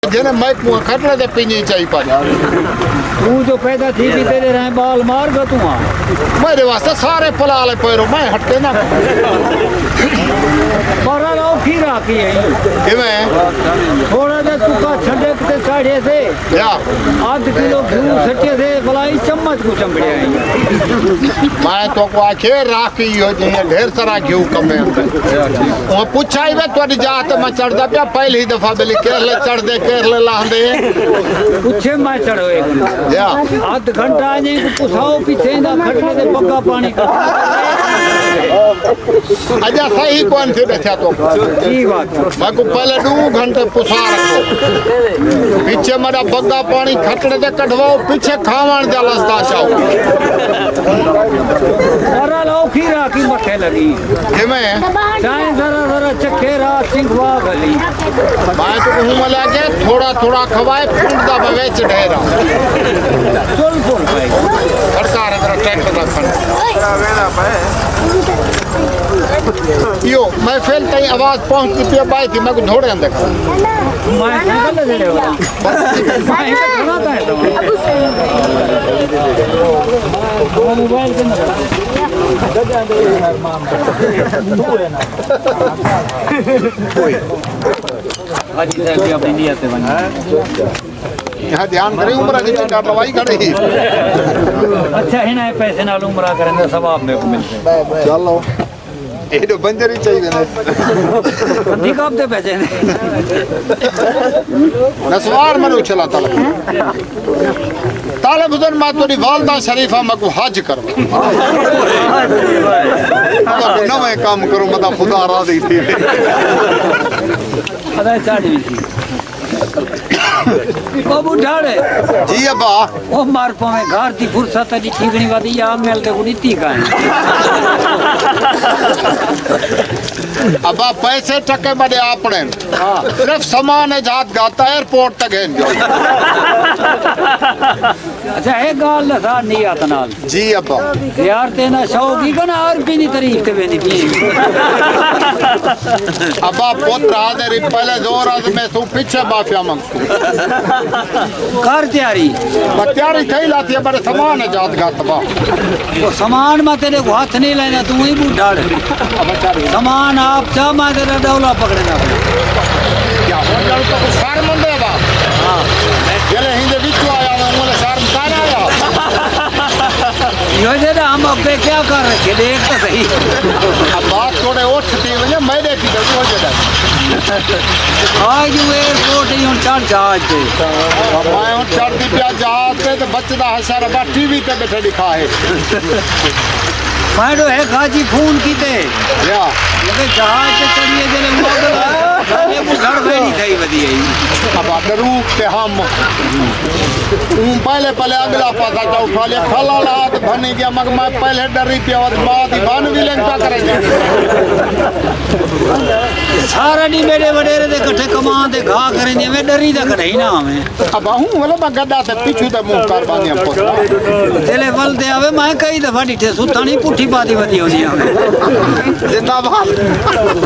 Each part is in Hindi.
जने मैं कुआं खटले ते पिंजी चाई पर तू जो पैदा थी भी तेरे रहे बाल मार गो तू मेरे वास्ते सारे पलाले पैरो मैं हटके ना मारा लो खीरा की है किवें थोड़ा जा चुका छड़े ते साढ़े से या आध किलो घी सटे से भलाई चम्मच को चंबड़े मैं तो को आखे राखी हो जे ढेर सारा घी कमे ओ पूछाई वे तोरी जात में चढ़दा पे पहली दफा बेली केरले चढ़ दे केरले लांदे पूछे मैं चढ़ो एक या आध घंटा जी पुछाओ पीछे दा खटले ते पक्का पानी का अच्छा सही कौन से देखा तो ठीक बात मैं को पहले 2 घंटे पुछा रखो पीछे मेरा बग्गा पानी खटने ते कढवाओ पीछे खावण दे लस्ता चाओ मारा लो खीरा की मथे लगी किवें चाहे जरा जरा चखेरा चिंगवा भली मैं तो कहूं मला के थोड़ा थोड़ा खवाए फुंडदा बवेच ढेरा चल बोल भाई सरकार अगर ट्रैक्टर रखन यो मैं फेल तई आवाज पहुंच की बाई थी मैं को धोड़े अंदर मैं निकल ले ले मैं खाता है तो मोबाइल के अंदर हाजी साहब भी अपनी नियत से बने यहाँ ध्यान करें उम्र की कार्रवाई करें अच्छा है ना पैसे नाल उम्र करेंगे सवाब में को मिलते चलो ये तो बंजरी चाहिए ना दिखाप दे पैसे ने नसवार मनु चला ताले बुजन मा तोरी वालदा शरीफा मको हज करो नवे काम करो मदा खुदा राजी थी अदा चाड़ी थी बाबू ढाड़े जी अब्बा ओ मार पावे घर दी फुर्सत दी ठीकनी वादी या मेल ते गुनी ती का अब्बा पैसे टके बड़े आपने सिर्फ सामान है जात गाता एयरपोर्ट तक है अच्छा है गाल ना सा नहीं आता नाल जी अब्बा यार ते ना शौकी का ना और भी नहीं तारीफ ते वेंदी पी अब्बा पुत्र आदे पहले जोर आज में तू पीछे माफिया मंग कर तैयारी तैयारी थई लाती है बड़े सामान है जात गाता बा वो सामान में तेरे को हाथ नहीं लेना तू ही बूढ़ा सामान आप चा मैं तेरा डौला पकड़ना क्या हो जाओ तो शर्म मंदे बा हां चले हिंदे बिचो आया मैं मोले शर्म कान आया यो जे हम अब क्या कर रखे देख तो सही अब बात थोड़े उठती वने मैं देखी तो हो जाता आज एयरपोर्ट ही चढ़ जहाज पे मैं चढ़ती पिया जहाज पे तो बचदा हशर बा टीवी ते बैठे दिखा है मैं तो है गाजी फोन कीते या लगे जहाज पे चढ़िए जले मुगल ये घर में नहीं थई वदी है अब डरू के हम पहले पहले अगला पासा जा उठा लिया खला हाथ बन गया मगर मैं पहले डरी पिया और बाद ही बन भी लेंगा करेंगे सारा दी मेरे वडेरे दे इकट्ठे कमान दे घा करेंगे मैं डरी दा कढ़ई ना हमें अब हूं वाला मैं गड्ढा ते पीछू ते मुंह कर बांधिया पोता तेले वल दे आवे मैं कई दफा डिठे सुथानी पुठी बादी वदी होनी हमें जिंदाबाद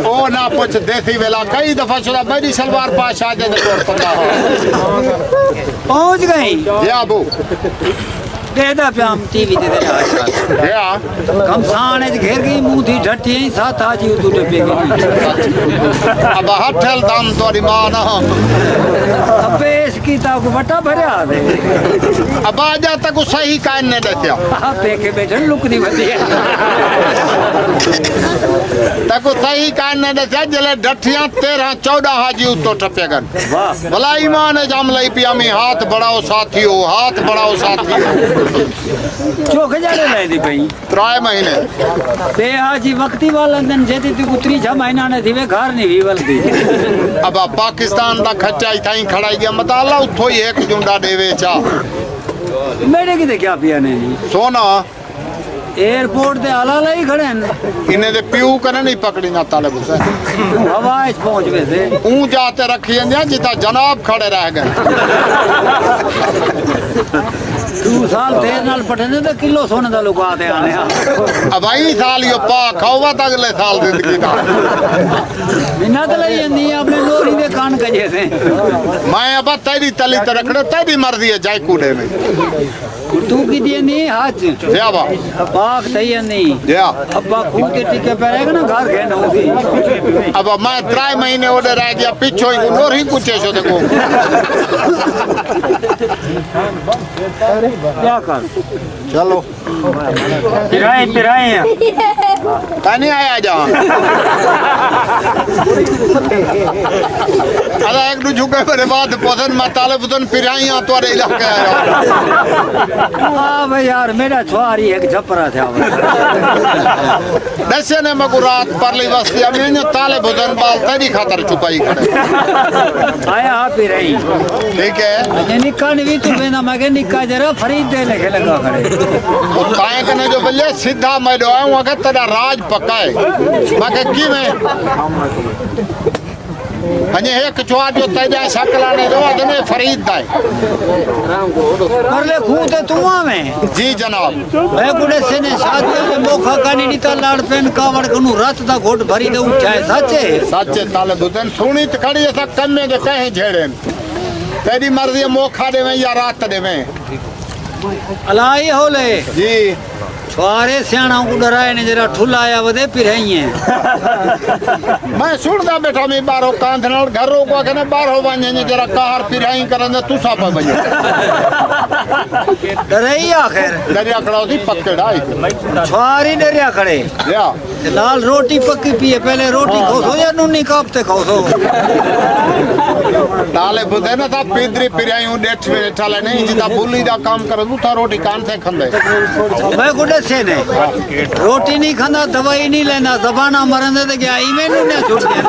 ओ ना पूछ देसी वेला कई दफा सुना मेरी सलवार पास आ दे तोड़ पता पहुंच गई या अबू देदा प्याम टीवी दे दे या कमसाने घेर गई मुंह थी ढट्टी साथ आजी तू डबे गई अब हथल दाम तोरी मां ना पेश की ता को बटा भरया दे अब आजा तक सही कान ने देखया पे के बैठन लुक दी वदी तक सही कान ने देखया जले डठियां 13 14 हाजी तो टपेगन वाह भला ईमान है जाम लई पिया में हाथ बढ़ाओ साथियो हाथ बढ़ाओ साथियो चोख जाने ले दी भाई 3 महीने ते हाजी वक्ती वाला दिन जेती तू उतरी 6 महीना ने थीवे घर नहीं वीवलदी अब पाकिस्तान दा खच्चा थाई खड़ाई गया मताला उठो ही एक जुंडा देवे चा मेरे की क्या पिया ने सोना एयरपोर्ट ते आला लाई खड़े इने दे प्यू कने नहीं पकड़ी ना ताले बुसे हवा इस पहुंच गए थे ऊ जाते रखी जंदे जिता जनाब खड़े रह गए 2 साल थे नाल पटने ते किलो सोने दा लुका दे आने अब आई साल यो पा खावा त अगले साल जिंदगी दा मिन्नत लई जंदी अपने लोरी दे कान कजे से मैं अब कली तो रखड़े तेरी मर्जी है जाए कूड़े में तू की दिए नहीं हाथ जया बा बाग सही नहीं जया अब्बा खूब के टिके पे ना घर के ना उसी अब मैं 3 महीने ओडे रह गया पीछो ही नोर ही पूछे सो देखो क्या कर चलो पिराए कहीं आया जा अरे एक दू झुके मेरे बाद पसंद मैं ताले पुतन पिराइया तुम्हारे इलाके आया हाँ भाई यार मेरा छुआरी एक झपरा था दसे ने मगु रात परली बस्ती अमीन ताले पुतन बाल तेरी खातर चुकाई करे आया हाँ पिराई ठीक है निक्का नहीं तू बेना मगे निक्का जरा फरीद दे लेके लगा करे काहे कने जो बल्ले सीधा मैं दो आऊं अगर तेरा राज पकाए मगे की में हने एक चुआ जो तेजा शकलाने जो अदने फरीद दाए कर ले खूते तुआ में जी जनाब मैं गुड़े से ने शादी में मोखा कानी नीता लाड़ पेन कावड़ कनु रत दा घोट भरी दे उठाए सच्चे ताले बुदन सुनी त खड़ी ऐसा कन्ने दे कहे झेड़े तेरी मर्जी मोखा दे में या रात दे में अलाई होले जी छुआरे सियाणा को डराए ने जरा ठुलाया वदे पिरई है मैं सुनदा बैठा मैं बारो कांधनल घरों को कने बारो वने जरा कार पिराई करन तू सा पे बजे डरई आखिर दरिया खड़ा दी पकड़ाई छुआरी डरिया खड़े या लाल रोटी पक्की पिए पहले रोटी खोसो या नुनी कापते खोसो ताले बुदे ना ता पिदरी पिराई डेठ में ठाले नहीं जिदा बुली दा काम कर तू था रोटी कान से खंदे मैं गुडे से ने रोटी नहीं खाना दवाई नहीं लेना जबाना मरंदे ते क्या ई मेनू ने छूट गया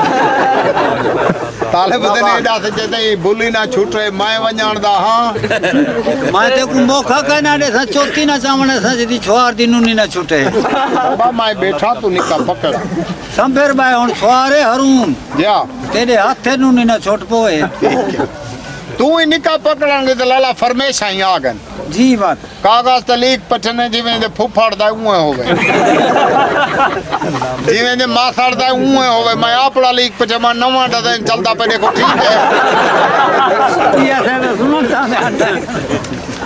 ताले बुदे ने डा से जदे बुली ना छूट रे मैं वजाण दा हां मैं ते को मोखा कहना दे सा चोती ना चावणे सा जदी छुआर दी नुनी ना छूटे बा मैं बैठा तू निका पकड़ संभेर बाय हुन छुआरे हरूम या तेरे हाथे नुनी ना छोट पोए तू ही निका पकड़ांगे तो लाला फरमेश आई आगन जी बात कागज तो लीक पठने जिवें दे फुफड़ दा उए होवे जिवें दे मासड़ दा उए होवे मैं आपड़ा लीक पठे मा नवा डिजाइन चलदा पे देखो ठीक है ये से सुनो ता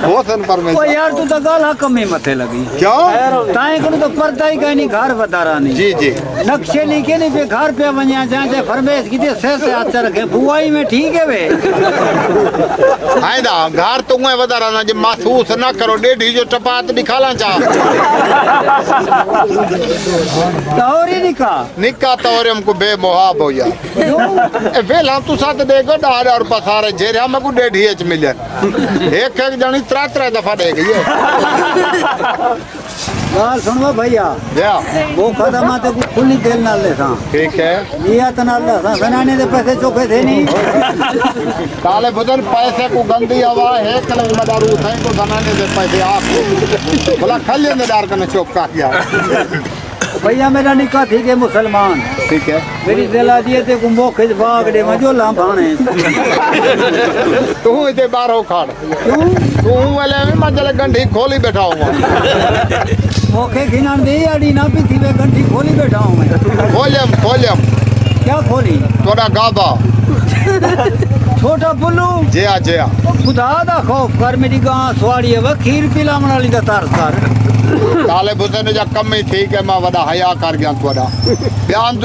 वो सन फरमेश ओ यार तू तो गाला कमी मथे लगी क्यों ताए को तो परदा ही कहीं नहीं घर बदारा नहीं जी जी नक्शे लिखे नहीं पे घर पे वनिया जाए फरमेश की सिर से हाथ रखे बुआई में ठीक है वे हाय दा घर तो उए वदारा ना जे महसूस ना करो डेढ़ी जो टपात दिखाला चा तौरी निका निका तौरे हमको बेमुहाब हो यार ए वेला तू साथ दे गो डार और पसारे जेरे हमको डेढ़ी एच मिले एक एक जनी 3 दफा दे गई है गाल सुनो भैया या वो खदमा ते को खुली तेल ना ले सा ठीक है लिया तना ला सा बनाने दे पैसे चोखे थे नहीं काले बुदन पैसे को गंदी हवा है कलंग मदारू थे को बनाने दे पैसे आप बोला खल्ले में डार करने चौक का किया भैया मेरा निकाह ठीक है मुसलमान ठीक है मेरी दिला दिए थे को मोखे बाग दे मजो लांभाने तू इते बारो खाड़ क्यों तू वाले में मजल गंढी खोली बैठा हुआ मोखे खिनान दे आड़ी ना पी थी वे गंठी खोली बैठा हूं मैं खोलम क्या खोली तोड़ा गाबा छोटा बुल्लू जया खुदा दा खौफ कर मेरी गां सवाड़ी है खीर पिलावन वाली दा तरस कर काले बुदन जा कम ही ठीक है मैं वड़ा हया कर गया तोड़ा बयान